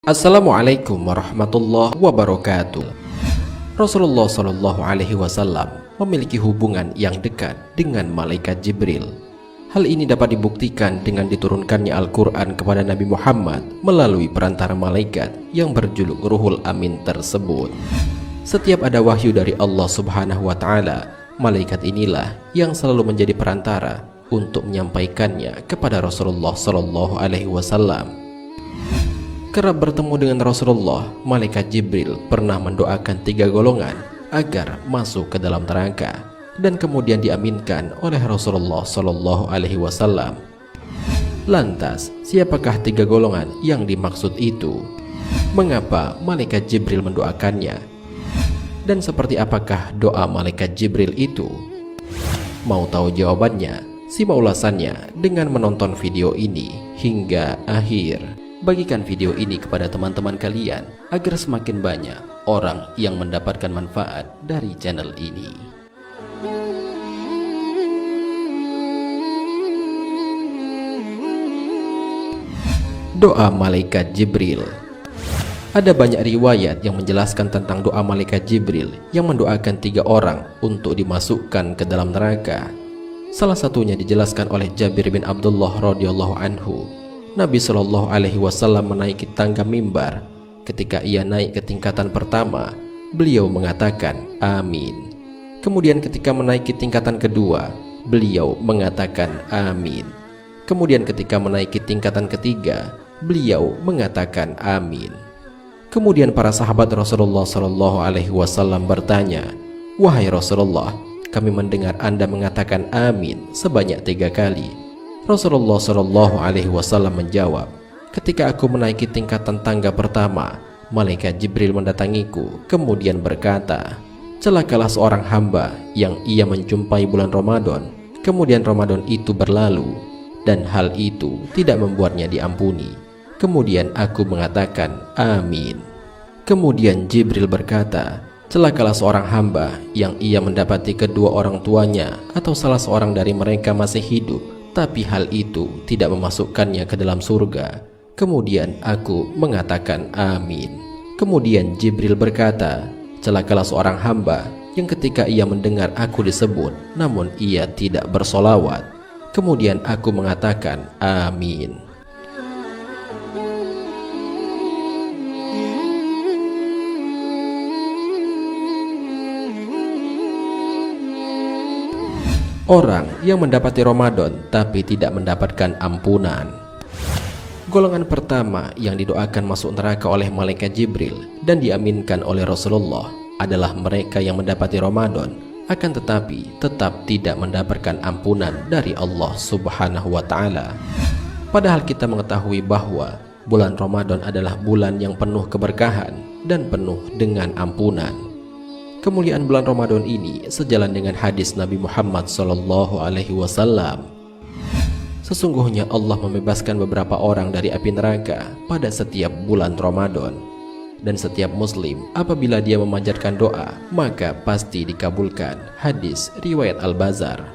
Assalamualaikum warahmatullahi wabarakatuh. Rasulullah Shallallahu Alaihi Wasallam memiliki hubungan yang dekat dengan malaikat Jibril. Hal ini dapat dibuktikan dengan diturunkannya Al-Quran kepada Nabi Muhammad melalui perantara malaikat yang berjuluk Ruhul Amin tersebut. Setiap ada wahyu dari Allah Subhanahu wa Ta'ala, malaikat inilah yang selalu menjadi perantara untuk menyampaikannya kepada Rasulullah Shallallahu Alaihi Wasallam. Kerap bertemu dengan Rasulullah, malaikat Jibril pernah mendoakan 3 golongan agar masuk ke dalam neraka dan kemudian diaminkan oleh Rasulullah Shallallahu Alaihi Wasallam. Lantas, siapakah 3 golongan yang dimaksud itu? Mengapa malaikat Jibril mendoakannya? Dan seperti apakah doa malaikat Jibril itu? Mau tahu jawabannya? Simak ulasannya dengan menonton video ini hingga akhir. Bagikan video ini kepada teman-teman kalian agar semakin banyak orang yang mendapatkan manfaat dari channel ini. Doa malaikat Jibril. Ada banyak riwayat yang menjelaskan tentang doa malaikat Jibril yang mendoakan 3 orang untuk dimasukkan ke dalam neraka. Salah satunya dijelaskan oleh Jabir bin Abdullah radhiyallahu anhu. Nabi Shallallahu Alaihi Wasallam menaiki tangga mimbar. Ketika ia naik ke tingkatan pertama, beliau mengatakan amin. Kemudian ketika menaiki tingkatan kedua, beliau mengatakan amin. Kemudian ketika menaiki tingkatan ketiga, beliau mengatakan amin. Kemudian para sahabat Rasulullah Shallallahu Alaihi Wasallam bertanya, "Wahai Rasulullah, kami mendengar Anda mengatakan amin sebanyak 3 kali." Rasulullah Shallallahu Alaihi Wasallam menjawab, "Ketika aku menaiki tingkatan tangga pertama, malaikat Jibril mendatangiku, kemudian berkata, celakalah seorang hamba yang ia menjumpai bulan Ramadan, kemudian Ramadan itu berlalu, dan hal itu tidak membuatnya diampuni. Kemudian aku mengatakan, amin. Kemudian Jibril berkata, celakalah seorang hamba yang ia mendapati kedua orang tuanya atau salah seorang dari mereka masih hidup, tapi hal itu tidak memasukkannya ke dalam surga. Kemudian aku mengatakan amin. Kemudian Jibril berkata, celakalah seorang hamba yang ketika ia mendengar aku disebut, namun ia tidak bersolawat. Kemudian aku mengatakan amin." Orang yang mendapati Ramadan tapi tidak mendapatkan ampunan. Golongan pertama yang didoakan masuk neraka oleh malaikat Jibril dan diaminkan oleh Rasulullah adalah mereka yang mendapati Ramadan akan tetapi tetap tidak mendapatkan ampunan dari Allah Subhanahu wa Ta'ala. Padahal kita mengetahui bahwa bulan Ramadan adalah bulan yang penuh keberkahan dan penuh dengan ampunan. Kemuliaan bulan Ramadan ini sejalan dengan hadis Nabi Muhammad Sallallahu Alaihi Wasallam. Sesungguhnya Allah membebaskan beberapa orang dari api neraka pada setiap bulan Ramadan. Dan setiap muslim apabila dia memanjatkan doa, maka pasti dikabulkan. Hadis riwayat Al-Bazar.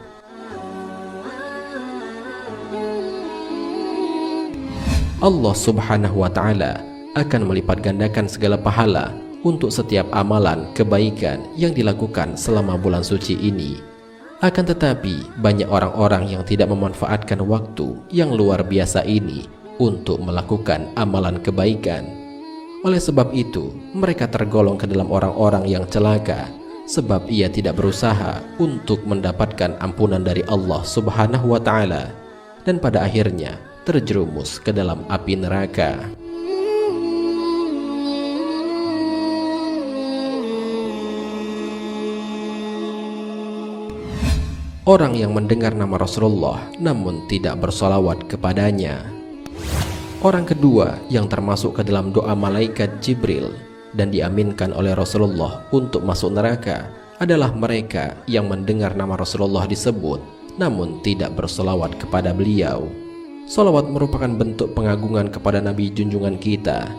Allah Subhanahu wa Ta'ala akan melipat gandakan segala pahala untuk setiap amalan kebaikan yang dilakukan selama bulan suci ini. Akan tetapi banyak orang-orang yang tidak memanfaatkan waktu yang luar biasa ini untuk melakukan amalan kebaikan. Oleh sebab itu mereka tergolong ke dalam orang-orang yang celaka, sebab ia tidak berusaha untuk mendapatkan ampunan dari Allah Subhanahu wa Ta'ala, dan pada akhirnya terjerumus ke dalam api neraka. Orang yang mendengar nama Rasulullah namun tidak bersolawat kepadanya. Orang kedua yang termasuk ke dalam doa malaikat Jibril dan diaminkan oleh Rasulullah untuk masuk neraka adalah mereka yang mendengar nama Rasulullah disebut namun tidak bersolawat kepada beliau. Solawat merupakan bentuk pengagungan kepada Nabi junjungan kita.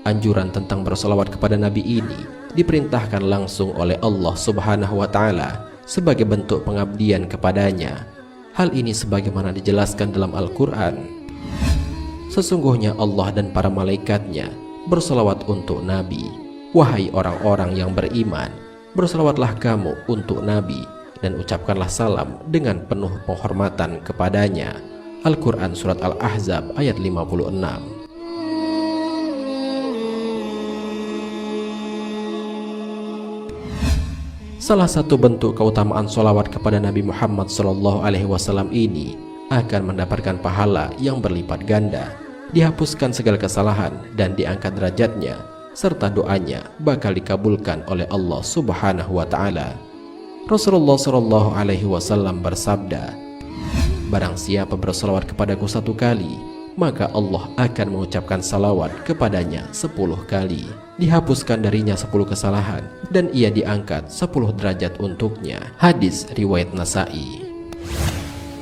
Anjuran tentang bersolawat kepada Nabi ini diperintahkan langsung oleh Allah Subhanahu wa Ta'ala sebagai bentuk pengabdian kepadanya. Hal ini sebagaimana dijelaskan dalam Al-Quran. Sesungguhnya Allah dan para malaikatnya bersolawat untuk Nabi. Wahai orang-orang yang beriman, bersolawatlah kamu untuk Nabi dan ucapkanlah salam dengan penuh penghormatan kepadanya. Al-Quran Surat Al-Ahzab ayat 56. Salah satu bentuk keutamaan sholawat kepada Nabi Muhammad SAW ini akan mendapatkan pahala yang berlipat ganda, dihapuskan segala kesalahan dan diangkat derajatnya, serta doanya bakal dikabulkan oleh Allah Subhanahu wa Ta'ala. Rasulullah SAW bersabda, "Barang siapa bersolawat kepadaku 1 kali, maka Allah akan mengucapkan salawat kepadanya 10 kali. Dihapuskan darinya 10 kesalahan dan ia diangkat 10 derajat untuknya." Hadis riwayat Nasa'i.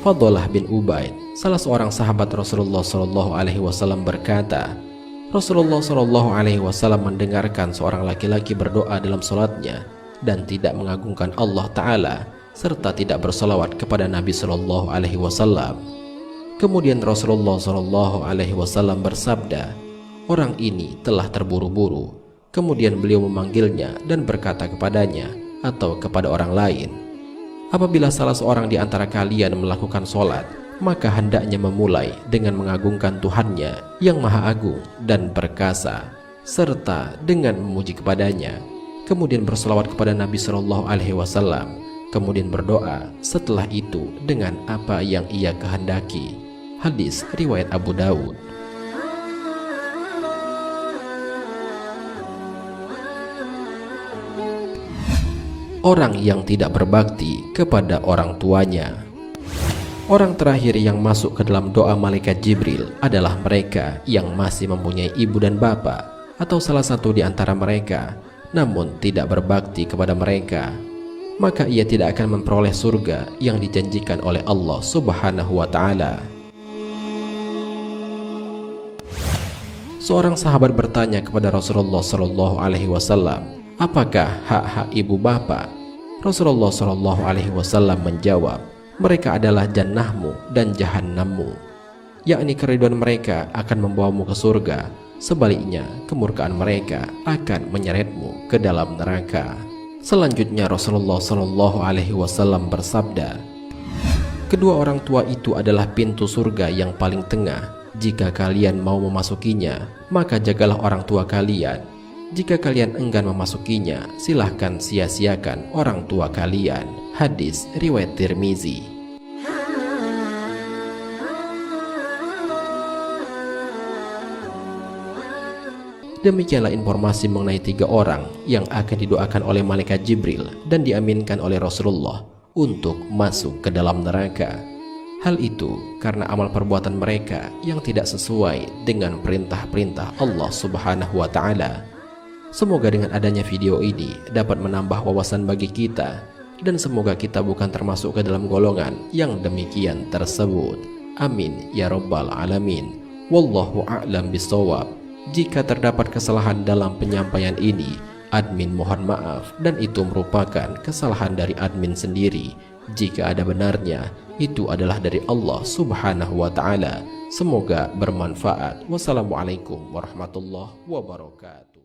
Fadlah bin Ubaid, salah seorang sahabat Rasulullah SAW berkata, Rasulullah SAW mendengarkan seorang laki-laki berdoa dalam sholatnya dan tidak mengagungkan Allah Ta'ala serta tidak bersolawat kepada Nabi SAW. Kemudian Rasulullah SAW bersabda, "Orang ini telah terburu-buru." Kemudian beliau memanggilnya dan berkata kepadanya atau kepada orang lain, "Apabila salah seorang di antara kalian melakukan sholat, maka hendaknya memulai dengan mengagungkan Tuhannya yang Maha Agung dan Perkasa, serta dengan memuji kepadanya, kemudian berselawat kepada Nabi SAW, kemudian berdoa setelah itu dengan apa yang ia kehendaki." Hadis riwayat Abu Dawud. Orang yang tidak berbakti kepada orang tuanya. Orang terakhir yang masuk ke dalam doa malaikat Jibril adalah mereka yang masih mempunyai ibu dan bapak atau salah satu di antara mereka, namun tidak berbakti kepada mereka. Maka ia tidak akan memperoleh surga yang dijanjikan oleh Allah Subhanahu wa Ta'ala. Seorang sahabat bertanya kepada Rasulullah SAW, "Apakah hak-hak ibu bapak?" Rasulullah SAW menjawab, "Mereka adalah jannahmu dan jahannammu," yakni keriduan mereka akan membawamu ke surga, sebaliknya kemurkaan mereka akan menyeretmu ke dalam neraka. Selanjutnya Rasulullah SAW bersabda, "Kedua orang tua itu adalah pintu surga yang paling tengah. Jika kalian mau memasukinya, maka jagalah orang tua kalian. Jika kalian enggan memasukinya, silahkan sia-siakan orang tua kalian." Hadis riwayat Tirmizi. Demikianlah informasi mengenai 3 orang yang akan didoakan oleh malaikat Jibril dan diaminkan oleh Rasulullah untuk masuk ke dalam neraka. Hal itu karena amal perbuatan mereka yang tidak sesuai dengan perintah-perintah Allah Subhanahu wa Ta'ala. Semoga dengan adanya video ini dapat menambah wawasan bagi kita, dan semoga kita bukan termasuk ke dalam golongan yang demikian tersebut. Amin ya rabbal alamin. Wallahu a'lam bishawab. Jika terdapat kesalahan dalam penyampaian ini, admin mohon maaf, dan itu merupakan kesalahan dari admin sendiri. Jika ada benarnya, itu adalah dari Allah Subhanahu wa Ta'ala. Semoga bermanfaat. Wassalamualaikum warahmatullahi wabarakatuh.